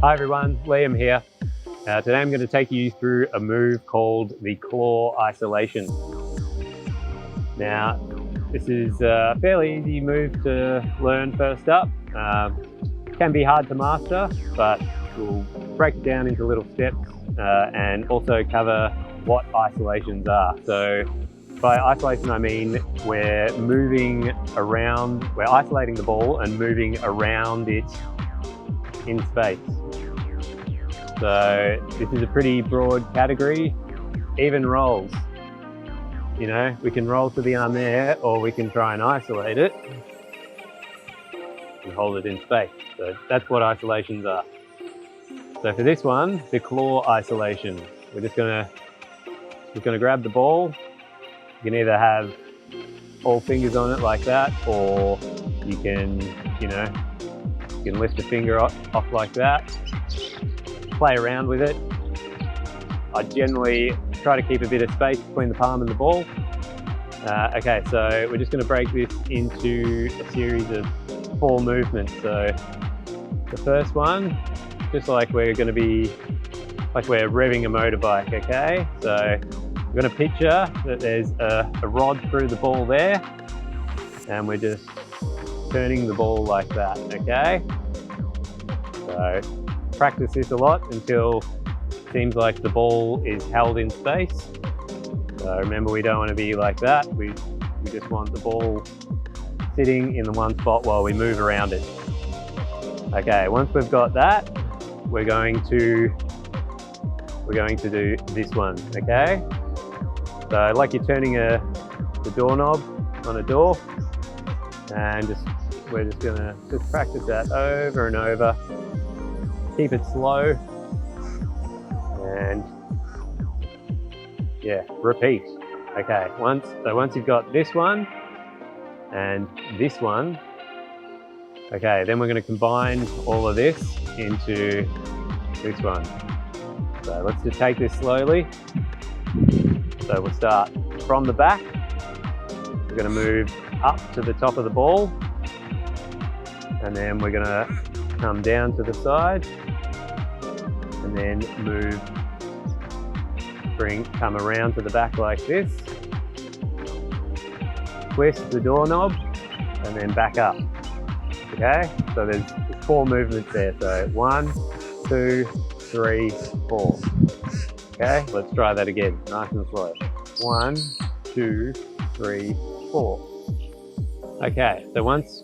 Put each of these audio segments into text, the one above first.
Hi everyone, Liam here. Today I'm going to take you through a move called the claw isolation. Now, this is a fairly easy move to learn first up. Can be hard to master, but we'll break it down into little steps and also cover what isolations are. So by isolation I mean we're moving around, we're isolating the ball and moving around it in space. So this is a pretty broad category. Even rolls, you know, we can roll to the arm there, or we can try and isolate it and hold it in space. So that's what isolations are. So for this one, the claw isolation, we're just gonna grab the ball. You can either have all fingers on it like that, or you can, you can lift a finger off like that. Play around with it. I generally try to keep a bit of space between the palm and the ball. Okay, so we're just going to break this into a series of 4 movements. So the first one, just like we're going to be, like we're revving a motorbike, okay? So we're going to picture that there's a rod through the ball there, and we're just turning the ball like that, okay? So practice this a lot until it seems like the ball is held in space. So remember, we don't want to be like that. We just want the ball sitting in the one spot while we move around it. Okay, once we've got that, we're going to do this one, okay? So like you're turning the doorknob on a door, and we're just gonna practice that over and over. Keep it slow, and yeah, repeat. Okay, once you've got this one and this one, okay, then we're going to combine all of this into this one. So let's just take this slowly. So we'll start from the back. We're going to move up to the top of the ball, and then we're going to come down to the side, and then come around to the back like this, twist the doorknob, and then back up. Okay, so there's 4 movements there. So 1, 2, 3, 4. Okay, let's try that again, nice and slow. 1, 2, 3, 4. Okay, so once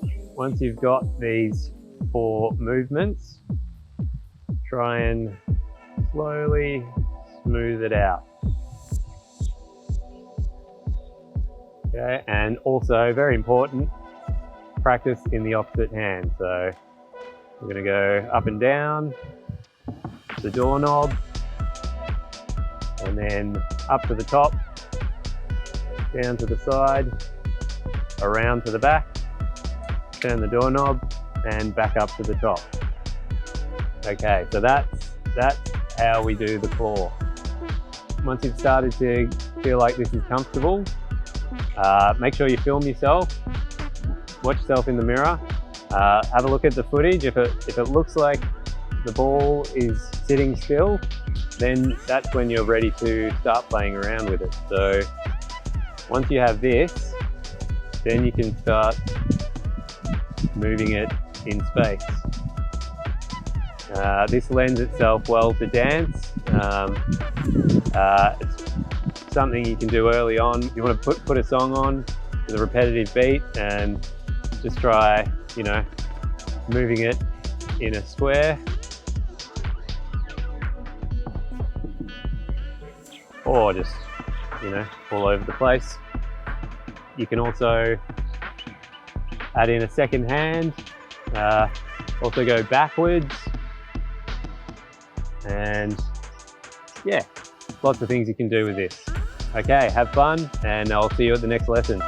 you've got these 4 movements, try and slowly smooth it out. Okay, and also very important, practice in the opposite hand. So we're going to go up and down the doorknob, and then up to the top, down to the side, around to the back, turn the doorknob, and back up to the top. Okay, so that's how we do the claw. Once you've started to feel like this is comfortable, make sure you film yourself, watch yourself in the mirror, have a look at the footage. If it looks like the ball is sitting still, then that's when you're ready to start playing around with it. So once you have this, then you can start moving it in space. This lends itself well to dance. It's something you can do early on. You want to put a song on with a repetitive beat and just try, moving it in a square, or just, all over the place. You can also add in a second hand, also go backwards, and yeah, lots of things you can do with this. Okay, have fun, and I'll see you at the next lesson.